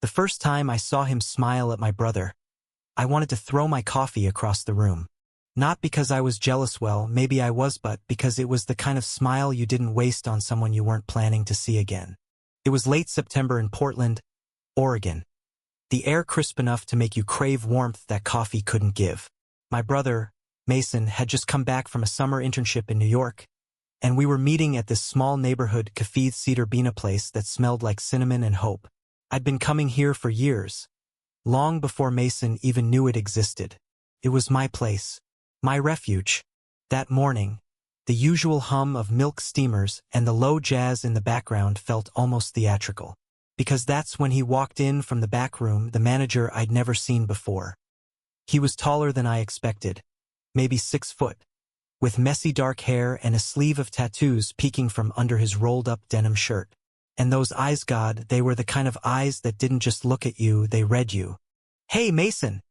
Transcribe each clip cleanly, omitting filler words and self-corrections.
The first time I saw him smile at my brother, I wanted to throw my coffee across the room. Not because I was jealous, well, maybe I was, but because it was the kind of smile you didn't waste on someone you weren't planning to see again. It was late September in Portland, Oregon. The air crisp enough to make you crave warmth that coffee couldn't give. My brother, Mason, had just come back from a summer internship in New York, and we were meeting at this small neighborhood café Cedar Bina place that smelled like cinnamon and hope. I'd been coming here for years, long before Mason even knew it existed. It was my place, my refuge. That morning, the usual hum of milk steamers and the low jazz in the background felt almost theatrical. Because that's when he walked in from the back room, the manager I'd never seen before. He was taller than I expected, maybe 6 foot, with messy dark hair and a sleeve of tattoos peeking from under his rolled-up denim shirt. And those eyes, God, they were the kind of eyes that didn't just look at you, they read you. "Hey, Mason!"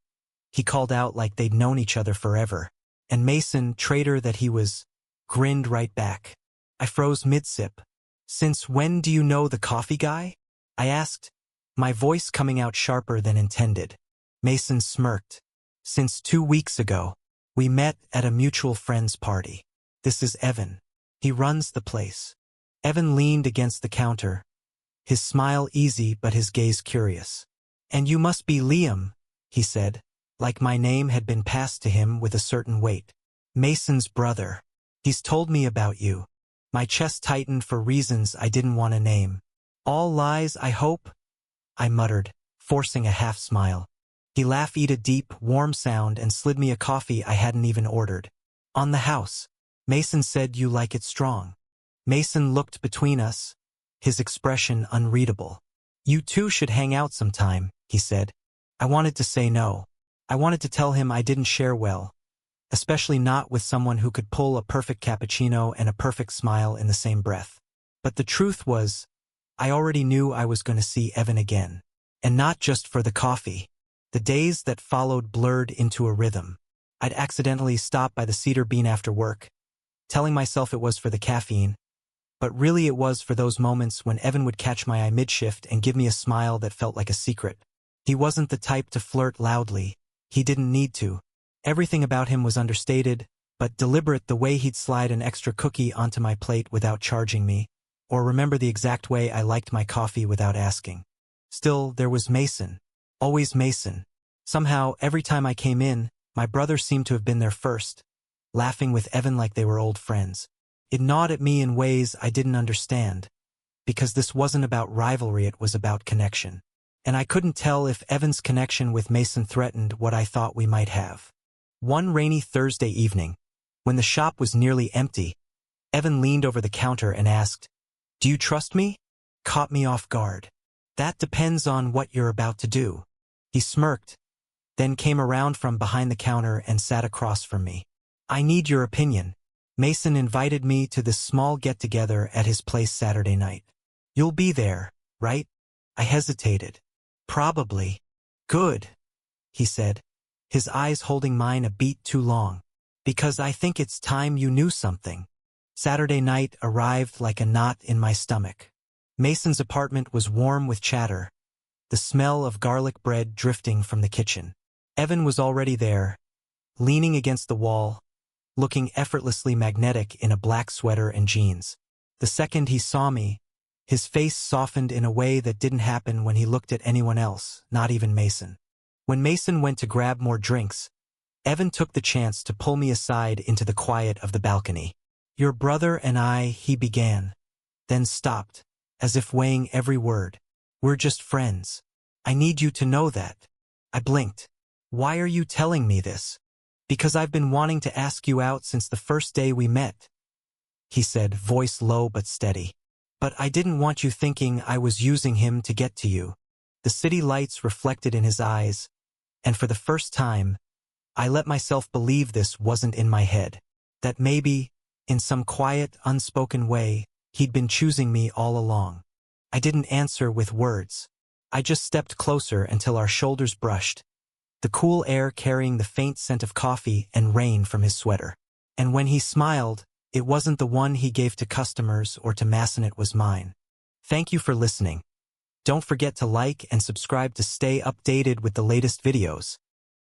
he called out like they'd known each other forever. And Mason, traitor that he was, grinned right back. I froze mid-sip. "Since when do you know the coffee guy?" I asked, my voice coming out sharper than intended. Mason smirked. "Since 2 weeks ago. We met at a mutual friend's party. This is Evan. He runs the place." Evan leaned against the counter, his smile easy but his gaze curious. "And you must be Liam," he said, like my name had been passed to him with a certain weight. "Mason's brother. He's told me about you." My chest tightened for reasons I didn't want to name. "All lies, I hope?" I muttered, forcing a half-smile. He laughed a deep, warm sound and slid me a coffee I hadn't even ordered. "On the house. Mason said you like it strong." Mason looked between us, his expression unreadable. "You two should hang out sometime," he said. I wanted to say no. I wanted to tell him I didn't share well, especially not with someone who could pull a perfect cappuccino and a perfect smile in the same breath. But the truth was, I already knew I was going to see Evan again. And not just for the coffee. The days that followed blurred into a rhythm. I'd accidentally stop by the Cedar Bean after work, telling myself it was for the caffeine, but really it was for those moments when Evan would catch my eye mid-shift and give me a smile that felt like a secret. He wasn't the type to flirt loudly. He didn't need to. Everything about him was understated, but deliberate, the way he'd slide an extra cookie onto my plate without charging me, or remember the exact way I liked my coffee without asking. Still, there was Mason. Always Mason. Somehow, every time I came in, my brother seemed to have been there first, laughing with Evan like they were old friends. It gnawed at me in ways I didn't understand, because this wasn't about rivalry, it was about connection. And I couldn't tell if Evan's connection with Mason threatened what I thought we might have. One rainy Thursday evening, when the shop was nearly empty, Evan leaned over the counter and asked, "Do you trust me?" Caught me off guard. "That depends on what you're about to do." He smirked, then came around from behind the counter and sat across from me. "I need your opinion. Mason invited me to this small get-together at his place Saturday night. You'll be there, right?" I hesitated. "Probably." "Good," he said, his eyes holding mine a beat too long. "Because I think it's time you knew something." Saturday night arrived like a knot in my stomach. Mason's apartment was warm with chatter, the smell of garlic bread drifting from the kitchen. Evan was already there, leaning against the wall, looking effortlessly magnetic in a black sweater and jeans. The second he saw me, his face softened in a way that didn't happen when he looked at anyone else, not even Mason. When Mason went to grab more drinks, Evan took the chance to pull me aside into the quiet of the balcony. "Your brother and I," he began, then stopped, as if weighing every word. "We're just friends. I need you to know that." I blinked. "Why are you telling me this?" "Because I've been wanting to ask you out since the first day we met," he said, voice low but steady. "But I didn't want you thinking I was using him to get to you." The city lights reflected in his eyes, and for the first time, I let myself believe this wasn't in my head. That maybe, in some quiet, unspoken way, he'd been choosing me all along. I didn't answer with words. I just stepped closer until our shoulders brushed, the cool air carrying the faint scent of coffee and rain from his sweater. And when he smiled, it wasn't the one he gave to customers or to Mason, it was mine. Thank you for listening. Don't forget to like and subscribe to stay updated with the latest videos.